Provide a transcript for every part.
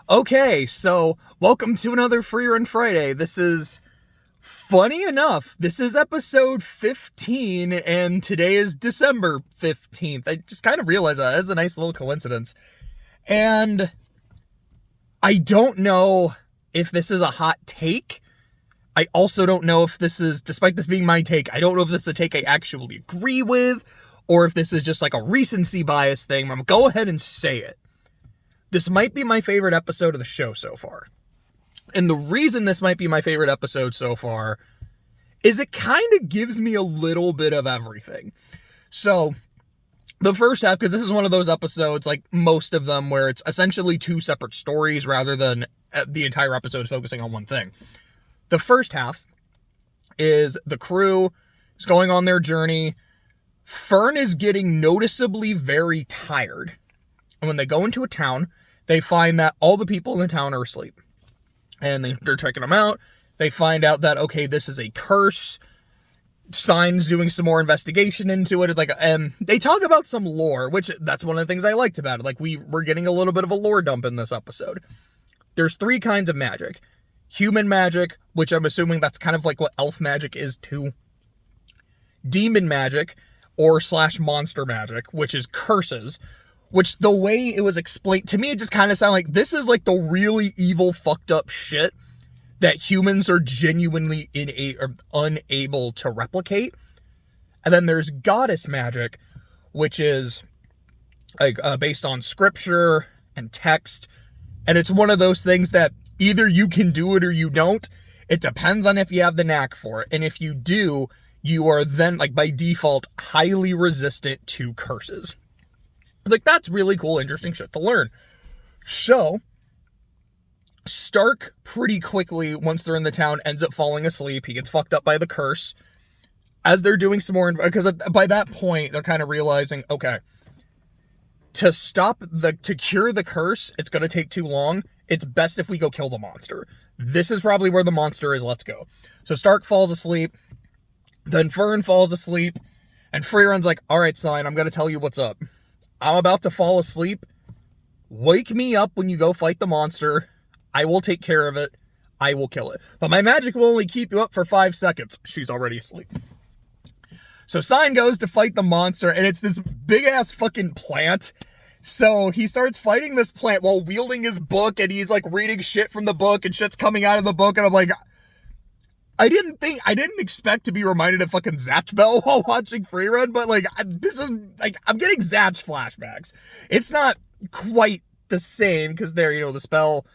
Okay, so welcome to another Frieren Friday. Funny enough, this is episode 15, and today is December 15th. I just kind of realized that. That's a nice little coincidence. And I don't know if this is a hot take. I also don't know if this is, despite this being my take, I don't know if this is a take I actually agree with, or if this is just like a recency bias thing. I'm going to go ahead and say it. This might be my favorite episode of the show so far. And the reason this might be my favorite episode so far is it kind of gives me a little bit of everything. So, the first half, because this is one of those episodes, like most of them, where it's essentially two separate stories rather than the entire episode focusing on one thing. The first half is the crew is going on their journey. Fern is getting noticeably very tired. And when they go into a town, they find that all the people in the town are asleep. And they're checking them out. They find out that, okay, this is a curse. Sign's doing some more investigation into it. It's like, and they talk about some lore, which that's one of the things I liked about it. Like, we're getting a little bit of a lore dump in this episode. There's three kinds of magic. Human magic, which I'm assuming that's kind of like what elf magic is too. Demon magic, or / monster magic, which is curses. Which, the way it was explained, to me, it just kind of sounded like this is like the really evil, fucked up shit that humans are genuinely unable to replicate. And then there's goddess magic, which is like based on scripture and text. And it's one of those things that either you can do it or you don't. It depends on if you have the knack for it. And if you do, you are then, like, by default, highly resistant to curses. Like, that's really cool, interesting shit to learn. So, Stark pretty quickly, once they're in the town, ends up falling asleep. He gets fucked up by the curse. As they're doing some more, because by that point, they're kind of realizing, okay, to cure the curse, it's going to take too long. It's best if we go kill the monster. This is probably where the monster is. Let's go. So Stark falls asleep. Then Fern falls asleep. And Frieren's like, all right, son, I'm going to tell you what's up. I'm about to fall asleep. Wake me up when you go fight the monster. I will take care of it. I will kill it. But my magic will only keep you up for 5 seconds. She's already asleep. So Sign goes to fight the monster, and it's this big-ass fucking plant. So he starts fighting this plant while wielding his book, and he's like reading shit from the book, and shit's coming out of the book, and I'm like, I didn't expect to be reminded of fucking Zatch Bell while watching Frieren, but like, this is, like, I'm getting Zatch flashbacks. It's not quite the same, because there, the spell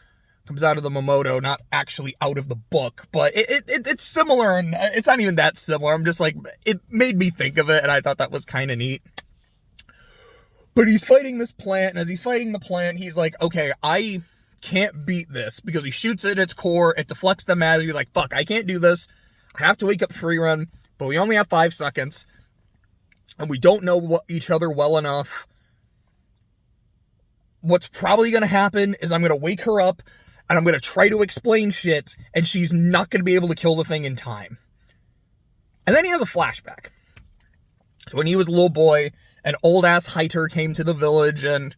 comes out of the Momoto, not actually out of the book, but it's similar, and it's not even that similar. I'm just like, it made me think of it, and I thought that was kind of neat. But he's fighting this plant, and as he's fighting the plant, he's like, okay, I can't beat this, because he shoots it at its core, it deflects the magic. He's like, fuck, I can't do this. I have to wake up Frieren, but we only have 5 seconds, and we don't know each other well enough. What's probably going to happen is I'm going to wake her up, and I'm going to try to explain shit, and she's not going to be able to kill the thing in time. And then he has a flashback. So when he was a little boy, an old-ass Hiter came to the village, and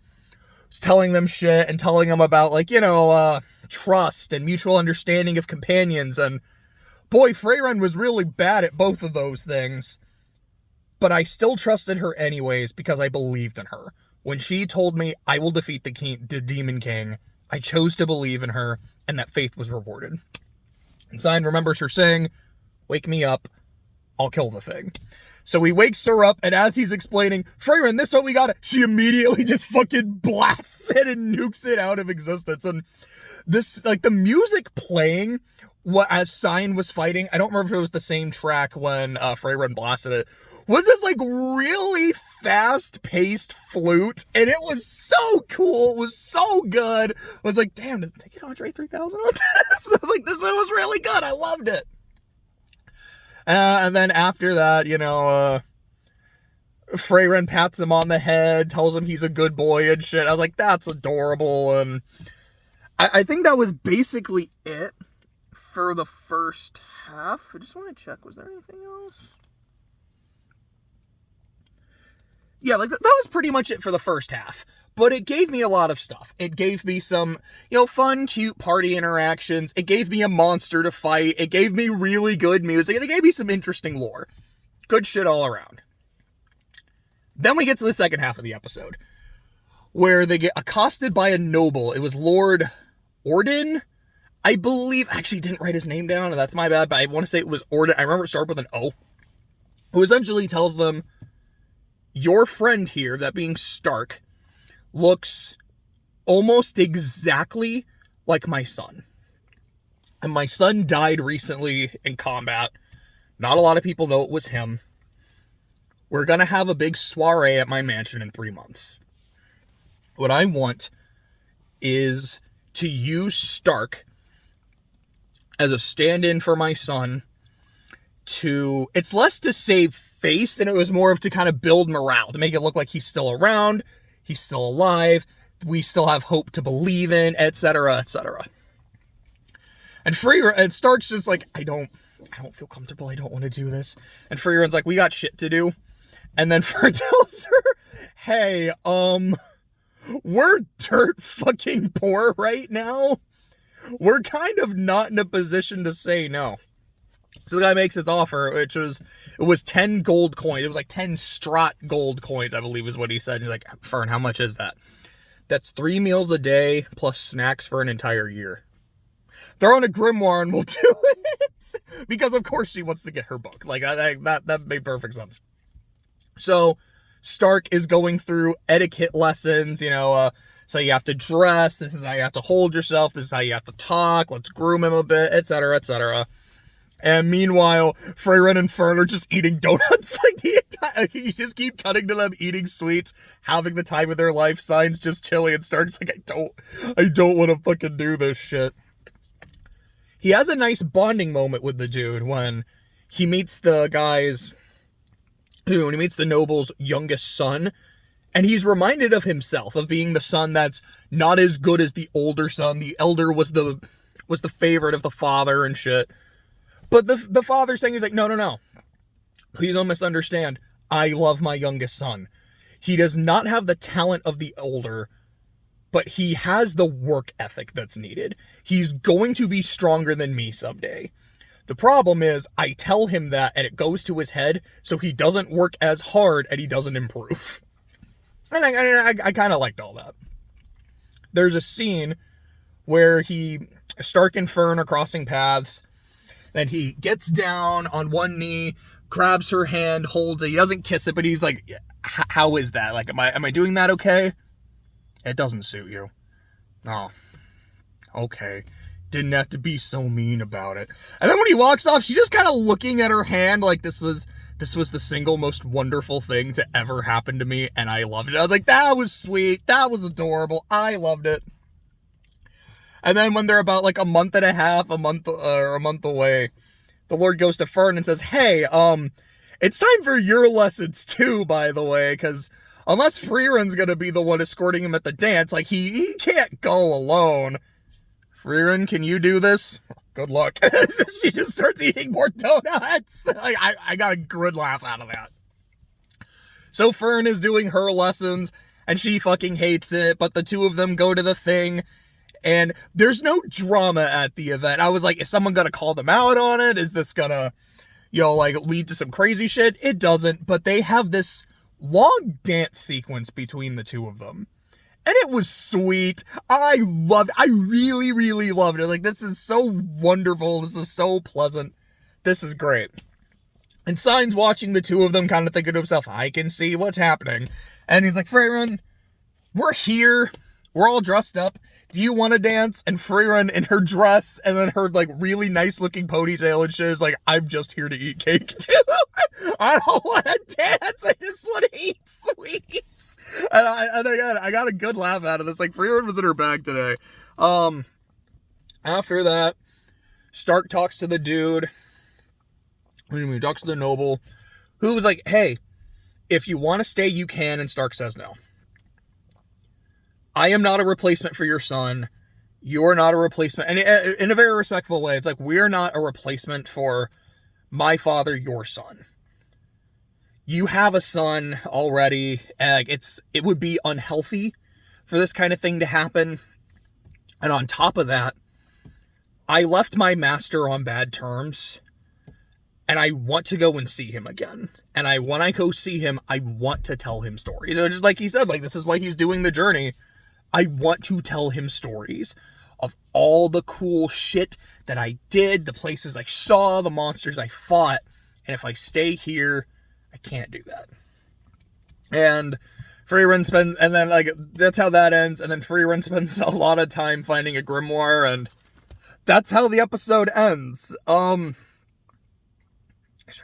telling them shit and telling them about, like, trust and mutual understanding of companions. And boy, Frieren was really bad at both of those things. But I still trusted her anyways because I believed in her. When she told me I will defeat the Demon King, I chose to believe in her, and that faith was rewarded. And Sign remembers her saying, wake me up, I'll kill the thing. So he wakes her up, and as he's explaining, Frieren, this is what we got, she immediately just fucking blasts it and nukes it out of existence. And this, like, the music playing as Sign was fighting, I don't remember if it was the same track when Frieren blasted it, was this, like, really fast-paced flute, and it was so cool, it was so good. I was like, damn, did they get Andre 3000 on this? I was like, this was really good, I loved it. And then after that, Frieren pats him on the head, tells him he's a good boy and shit. I was like, that's adorable. And I think that was basically it for the first half. I just want to check, was there anything else? Yeah, like, that was pretty much it for the first half. But it gave me a lot of stuff. It gave me some, fun, cute party interactions. It gave me a monster to fight. It gave me really good music. And it gave me some interesting lore. Good shit all around. Then we get to the second half of the episode, where they get accosted by a noble. It was Lord Orden, I believe. I actually didn't write his name down, and that's my bad, but I want to say it was Orden. I remember it started with an O. Who essentially tells them, your friend here, that being Stark, looks almost exactly like my son. And my son died recently in combat. Not a lot of people know it was him. We're going to have a big soiree at my mansion in 3 months. What I want is to use Stark as a stand-in for my son to... It's less to save face, and it was more of to kind of build morale, to make it look like he's still around, he's still alive, we still have hope to believe in, etc., etc. And Stark's just like, I don't feel comfortable, I don't want to do this. And Frieren's like, we got shit to do. And then Fern tells her, hey, we're dirt fucking poor right now. We're kind of not in a position to say no. So the guy makes his offer, it was 10 gold coins. It was like 10 Strat gold coins, I believe is what he said. He's like, Fern, how much is that? That's 3 meals a day plus snacks for an entire year. Throw in a grimoire and we'll do it. Because of course she wants to get her book. Like that made perfect sense. So Stark is going through etiquette lessons, so you have to dress, this is how you have to hold yourself, this is how you have to talk, let's groom him a bit, etc., etc. And meanwhile, Frieren and Fern are just eating donuts like the entire... You just keep cutting to them eating sweets, having the time of their life, Signs just chilling, and Stark's like, I don't want to fucking do this shit. He has a nice bonding moment with the dude when he meets the guys... When he meets the noble's youngest son, and he's reminded of himself, of being the son that's not as good as the older son. The elder was the favorite of the father and shit. But the father's saying, he's like, no. Please don't misunderstand. I love my youngest son. He does not have the talent of the older, but he has the work ethic that's needed. He's going to be stronger than me someday. The problem is, I tell him that, and it goes to his head, so he doesn't work as hard, and he doesn't improve. And I kind of liked all that. There's a scene where Stark and Fern are crossing paths, then he gets down on one knee, grabs her hand, holds it, he doesn't kiss it, but he's like, how is that? Like, am I doing that okay? It doesn't suit you. Oh, okay. Didn't have to be so mean about it. And then when he walks off, she's just kind of looking at her hand like this was the single most wonderful thing to ever happen to me, and I loved it. I was like, that was sweet, that was adorable, I loved it. And then when they're about like a month and a half, a month away, the Lord goes to Fern and says, hey, it's time for your lessons too, by the way, because unless Frieren's gonna be the one escorting him at the dance, like he can't go alone. Frieren, can you do this? Good luck. She just starts eating more donuts. I got a good laugh out of that. So Fern is doing her lessons, and she fucking hates it, but the two of them go to the thing, and there's no drama at the event. I was like, is someone gonna call them out on it? Is this gonna, lead to some crazy shit? It doesn't, but they have this long dance sequence between the two of them. And it was sweet. I loved it. I really, really loved it. Like, this is so wonderful. This is so pleasant. This is great. And Signs watching the two of them, kind of thinking to himself, I can see what's happening. And he's like, Frieren, we're here. We're all dressed up. Do you want to dance? And Frieren in her dress and then her like really nice looking ponytail and shit is like, I'm just here to eat cake too. I don't want to dance. I just want to eat sweets. And I got a good laugh out of this. Like, Frieren was in her bag today. After that, Stark talks to the dude. He talks to the noble, who was like, hey, if you want to stay, you can. And Stark says no. I am not a replacement for your son. You are not a replacement. And in a very respectful way, it's like, we're not a replacement for my father, your son. You have a son already. And it would be unhealthy for this kind of thing to happen. And on top of that, I left my master on bad terms, and I want to go and see him again. And when I go see him, I want to tell him stories. So just like he said, like, this is why he's doing the journey. I want to tell him stories of all the cool shit that I did, the places I saw, the monsters I fought. And if I stay here, I can't do that. And Frieren spends, and then, like, that's how that ends. And then Frieren spends a lot of time finding a grimoire, and that's how the episode ends. Is there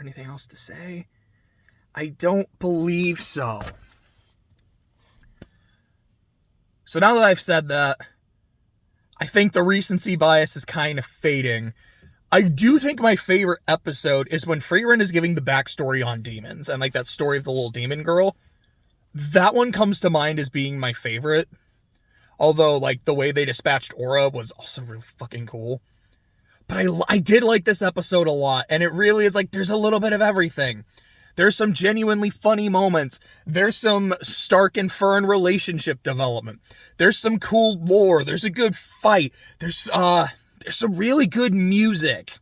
anything else to say? I don't believe so. So now that I've said that, I think the recency bias is kind of fading. I do think my favorite episode is when Frieren is giving the backstory on demons, and, like, that story of the little demon girl. That one comes to mind as being my favorite. Although, like, the way they dispatched Aura was also really fucking cool. But I did like this episode a lot, and it really is, like, there's a little bit of everything. There's some genuinely funny moments. There's some Stark and Fern relationship development. There's some cool lore. There's a good fight. There's some really good music.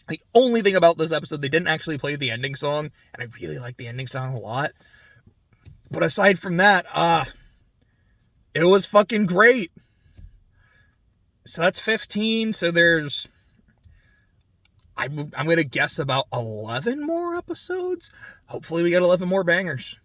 The only thing about this episode, they didn't actually play the ending song, and I really like the ending song a lot. But aside from that, it was fucking great. So that's 15. So there's, I'm going to guess about 11 more episodes. Hopefully we get 11 more bangers.